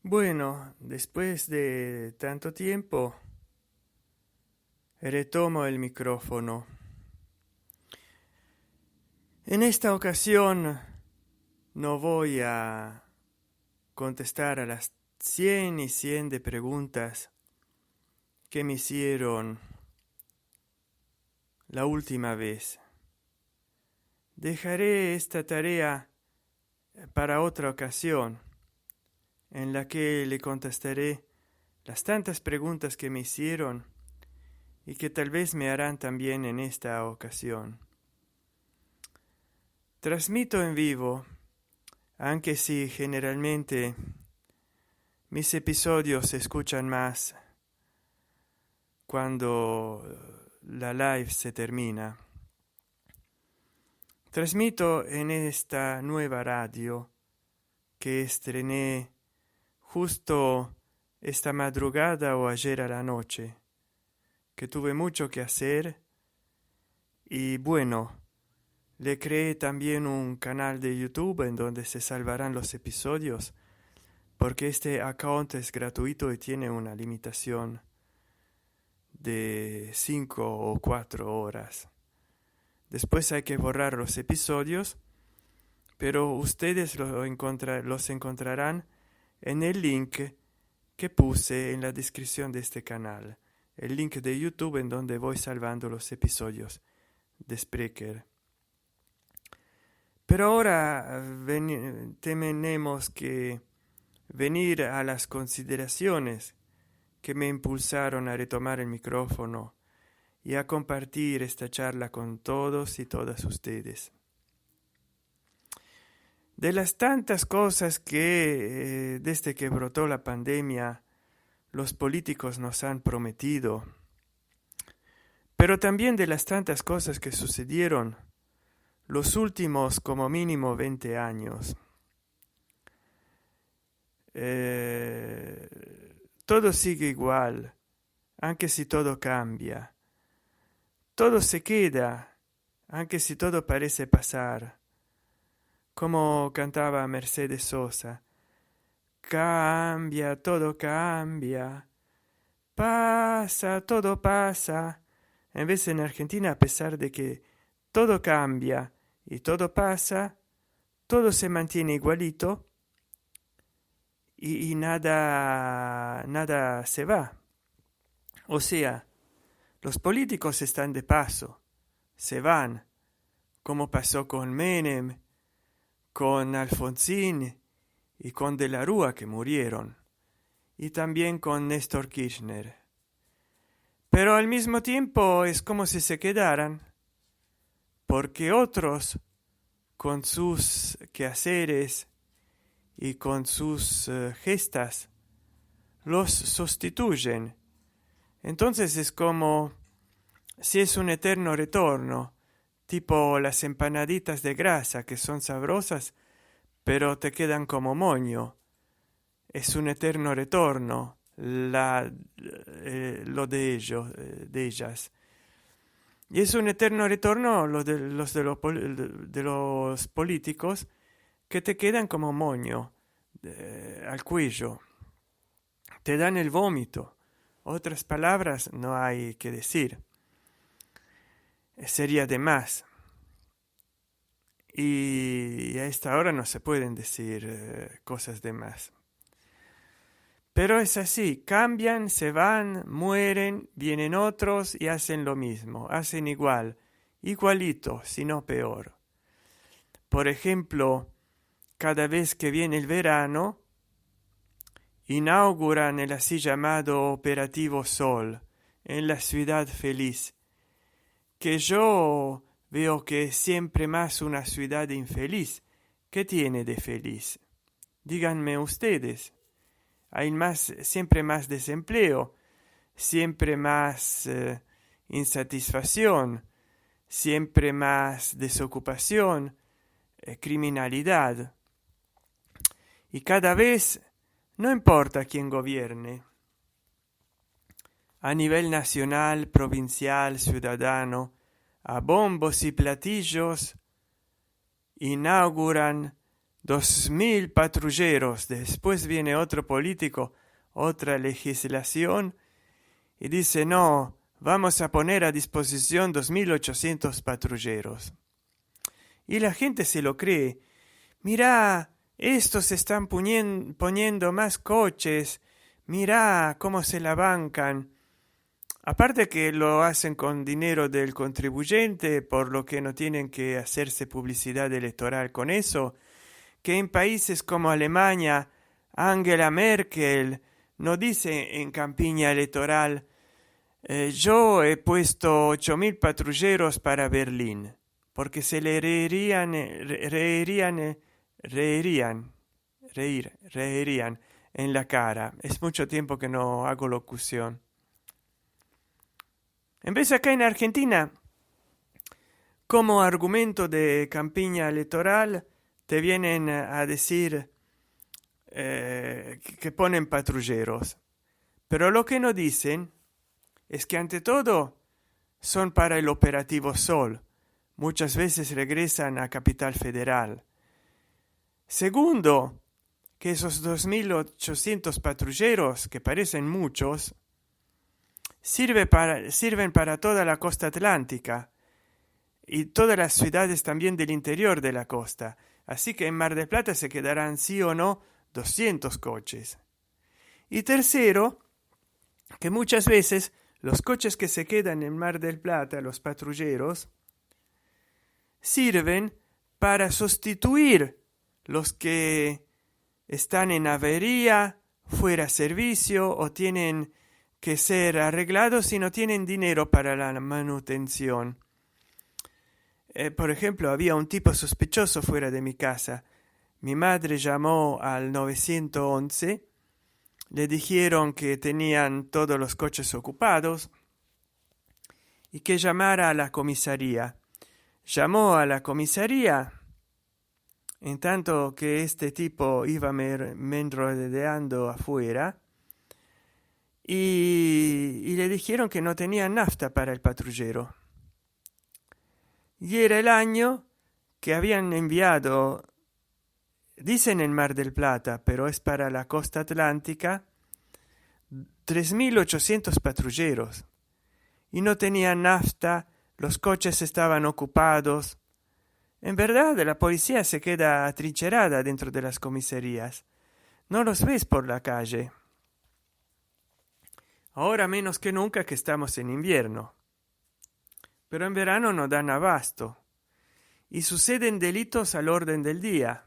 Bueno, después de tanto tiempo, retomo el micrófono. En esta ocasión no voy a contestar a las 100 y 100 de preguntas que me hicieron la última vez. Dejaré esta tarea para otra ocasión, en la que le contestaré las tantas preguntas que me hicieron y que tal vez me harán también en esta ocasión. Transmito en vivo, aunque si generalmente mis episodios se escuchan más cuando la live se termina. Transmito en esta nueva radio que estrené justo esta madrugada o ayer a la noche, que tuve mucho que hacer y bueno, le creé también un canal de YouTube en donde se salvarán los episodios, porque este account es gratuito y tiene una limitación de 5 o 4 horas. Después hay que borrar los episodios, pero ustedes los encontrarán en el link que puse en la descripción de este canal, el link de YouTube en donde voy salvando los episodios de Spreaker. Pero ahora tenemos que venir a las consideraciones que me impulsaron a retomar el micrófono y a compartir esta charla con todos y todas ustedes. De las tantas cosas que desde que brotó la pandemia los políticos nos han prometido, pero también de las tantas cosas que sucedieron los últimos como mínimo 20 años. Todo sigue igual, aunque si todo cambia. Todo se queda, aunque si todo parece pasar. Como cantaba Mercedes Sosa, cambia, todo cambia, pasa, todo pasa. En vez en Argentina, a pesar de que todo cambia y todo pasa, todo se mantiene igualito y nada se va. O sea, los políticos están de paso, se van, como pasó con Menem, con Alfonsín y con De la Rúa, que murieron, y también con Néstor Kirchner. Pero al mismo tiempo es como si se quedaran, porque otros, con sus quehaceres y con sus gestas, los sustituyen. Entonces es como si es un eterno retorno, tipo las empanaditas de grasa que son sabrosas, pero te quedan como moño. Es un eterno retorno lo de ellas. Y es un eterno retorno de los políticos que te quedan como moño al cuello. Te dan el vómito. Otras palabras no hay que decir. Sería de más. Y a esta hora no se pueden decir cosas de más. Pero es así, cambian, se van, mueren, vienen otros y hacen lo mismo, hacen igual, igualito, si no peor. Por ejemplo, cada vez que viene el verano, inauguran el así llamado Operativo Sol en la Ciudad Feliz, que yo veo que es siempre más una ciudad infeliz. ¿Qué tiene de feliz? Díganme ustedes. Hay siempre más desempleo, siempre más insatisfacción, siempre más desocupación, criminalidad. Y cada vez, no importa quién gobierne, a nivel nacional, provincial, ciudadano, a bombos y platillos, inauguran 2.000 patrulleros. Después viene otro político, otra legislación, y dice, no, vamos a poner a disposición 2.800 patrulleros. Y la gente se lo cree. Mirá, estos están poniendo más coches. Mirá cómo se la bancan. Aparte que lo hacen con dinero del contribuyente, por lo que no tienen que hacerse publicidad electoral con eso, que en países como Alemania, Angela Merkel no dice en campaña electoral, yo he puesto 8.000 patrulleros para Berlín, porque se le reirían en la cara. Es mucho tiempo que no hago locución. En vez acá en Argentina, como argumento de campaña electoral, te vienen a decir que ponen patrulleros. Pero lo que no dicen es que ante todo son para el operativo Sol. Muchas veces regresan a Capital Federal. Segundo, que esos 2.800 patrulleros, que parecen muchos, sirven para toda la costa atlántica y todas las ciudades también del interior de la costa. Así que en Mar del Plata se quedarán sí o no 200 coches. Y tercero, que muchas veces los coches que se quedan en Mar del Plata, los patrulleros, sirven para sustituir los que están en avería, fuera de servicio o tienen que ser arreglados y no tienen dinero para la manutención. Por ejemplo, había un tipo sospechoso fuera de mi casa. Mi madre llamó al 911, le dijeron que tenían todos los coches ocupados y que llamara a la comisaría. Llamó a la comisaría, en tanto que este tipo iba merodeando afuera, y le dijeron que no tenían nafta para el patrullero. Y era el año que habían enviado, dicen en Mar del Plata, pero es para la costa atlántica, 3.800 patrulleros. Y no tenían nafta, los coches estaban ocupados. En verdad, la policía se queda atrincherada dentro de las comisarías. No los ves por la calle. Ahora menos que nunca que estamos en invierno. Pero en verano no dan abasto. Y suceden delitos al orden del día.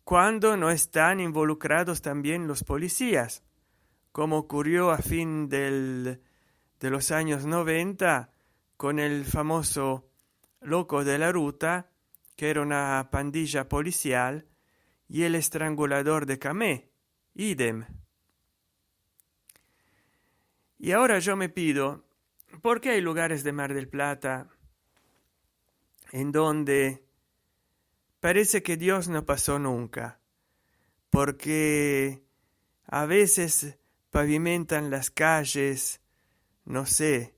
Cuando no están involucrados también los policías, como ocurrió a fin de los años 90 con el famoso Loco de la Ruta, que era una pandilla policial, y el estrangulador de Camé, idem. Y ahora yo me pido, ¿por qué hay lugares de Mar del Plata en donde parece que Dios no pasó nunca? Porque a veces pavimentan las calles, no sé,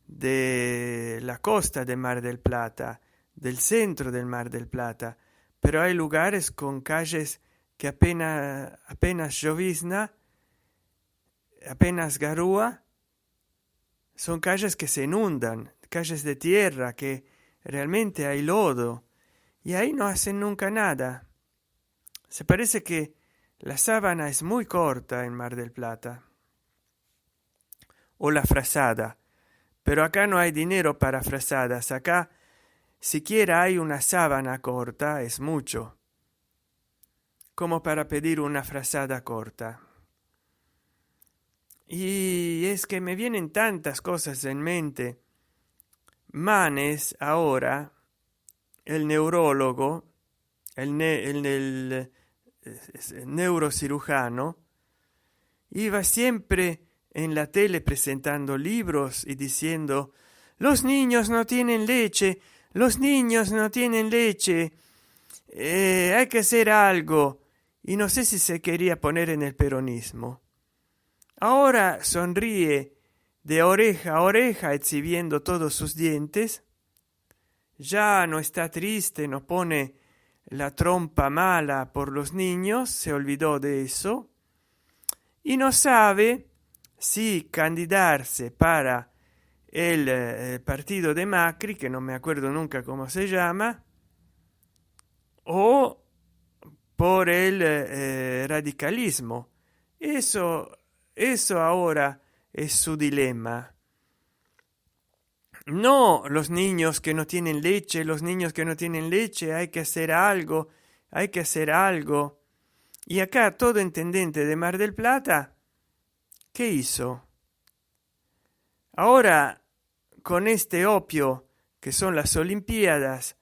de la costa de Mar del Plata, del centro del Mar del Plata, pero hay lugares con calles que apenas llovizna, apenas garúa, son calles que se inundan, calles de tierra, que realmente hay lodo, y ahí no hacen nunca nada. Se parece que la sábana es muy corta en Mar del Plata. O la frazada. Pero acá no hay dinero para frazadas. Acá, siquiera hay una sábana corta, es mucho, como para pedir una frazada corta. Y es que me vienen tantas cosas en mente. Manes, ahora, el neurólogo, el neurocirujano, iba siempre en la tele presentando libros y diciendo: los niños no tienen leche, los niños no tienen leche, hay que hacer algo. Y no sé si se quería poner en el peronismo. Ahora sonríe de oreja a oreja exhibiendo todos sus dientes. Ya no está triste, no pone la trompa mala por los niños, se olvidó de eso y no sabe si candidarse para el partido de Macri, que no me acuerdo nunca cómo se llama, o por el radicalismo. Eso ahora es su dilema. No, los niños que no tienen leche, hay que hacer algo, hay que hacer algo. Y acá todo intendente de Mar del Plata, ¿qué hizo? Ahora, con este opio, que son las Olimpiadas,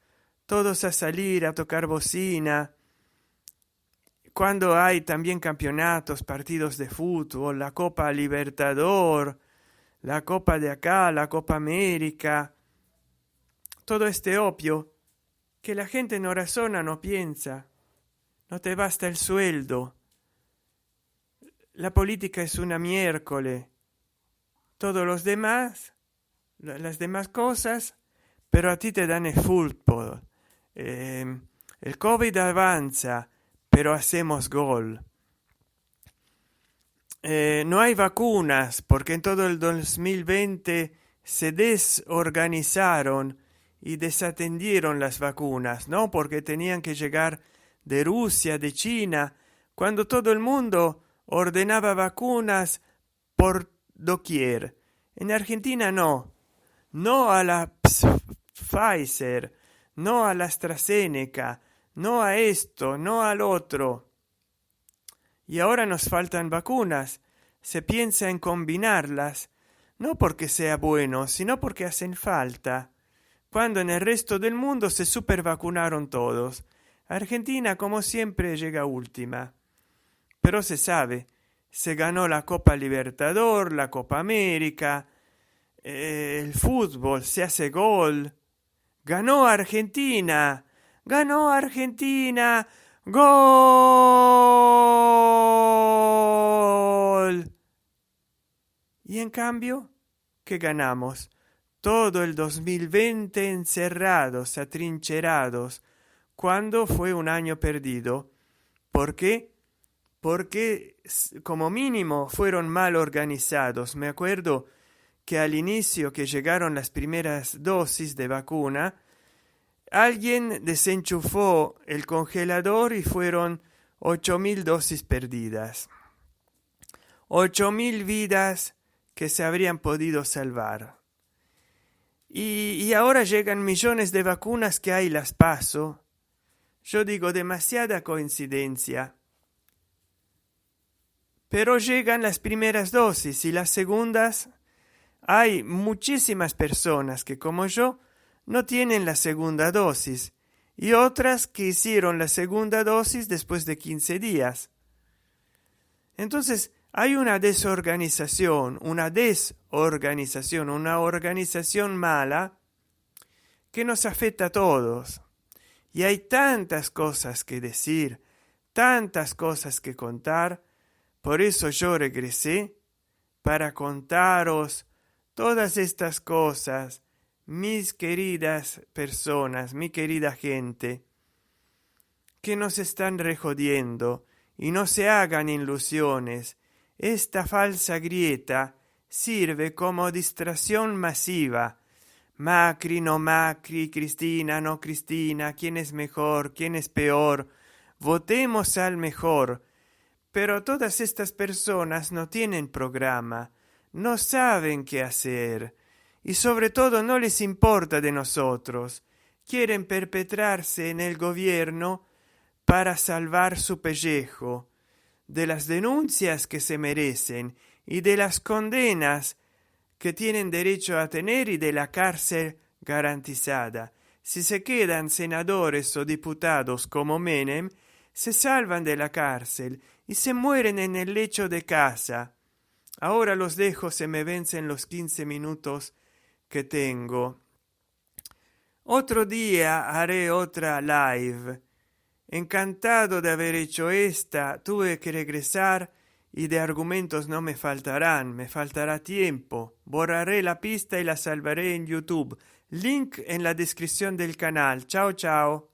todos a salir a tocar bocina, cuando hay también campeonatos, partidos de fútbol, la Copa Libertador, la Copa de acá, la Copa América, todo este opio, que la gente no razona, no piensa, no te basta el sueldo, la política es una miércoles, todos los demás, las demás cosas, pero a ti te dan el fútbol, el COVID avanza, pero hacemos gol. No hay vacunas porque en todo el 2020 se desorganizaron y desatendieron las vacunas, ¿no? Porque tenían que llegar de Rusia, de China, cuando todo el mundo ordenaba vacunas por doquier. En Argentina no. No a la Pfizer, no a la AstraZeneca, no a esto, no al otro. Y ahora nos faltan vacunas. Se piensa en combinarlas, no porque sea bueno, sino porque hacen falta. Cuando en el resto del mundo se supervacunaron todos. Argentina, como siempre, llega última. Pero se sabe, se ganó la Copa Libertador, la Copa América, el fútbol, se hace gol. Ganó Argentina, gol. Y en cambio, ¿qué ganamos? Todo el 2020 encerrados, atrincherados, cuando fue un año perdido. ¿Por qué? Porque como mínimo fueron mal organizados. Me acuerdo que al inicio que llegaron las primeras dosis de vacuna, alguien desenchufó el congelador y fueron 8.000 dosis perdidas. 8.000 vidas que se habrían podido salvar. Y ahora llegan millones de vacunas que hay las paso. Yo digo demasiada coincidencia. Pero llegan las primeras dosis y las segundas. Hay muchísimas personas que, como yo, no tienen la segunda dosis y otras que hicieron la segunda dosis después de 15 días. Entonces, hay una organización mala que nos afecta a todos. Y hay tantas cosas que decir, tantas cosas que contar. Por eso yo regresé para contaros todas estas cosas, mis queridas personas, mi querida gente, que nos están rejodiendo, y no se hagan ilusiones. Esta falsa grieta sirve como distracción masiva. Macri, no Macri, Cristina, no Cristina, quién es mejor, quién es peor. Votemos al mejor. Pero todas estas personas no tienen programa, no saben qué hacer y sobre todo no les importa de nosotros. Quieren perpetrarse en el gobierno para salvar su pellejo, de las denuncias que se merecen y de las condenas que tienen derecho a tener y de la cárcel garantizada. Si se quedan senadores o diputados como Menem, se salvan de la cárcel y se mueren en el lecho de casa. Ahora los dejo, se me vencen los 15 minutos que tengo. Otro día haré otra live. Encantado de haber hecho esta. Tuve que regresar y de argumentos no me faltarán. Me faltará tiempo. Borraré la pista y la salvaré en YouTube. Link en la descripción del canal. Chao, chao.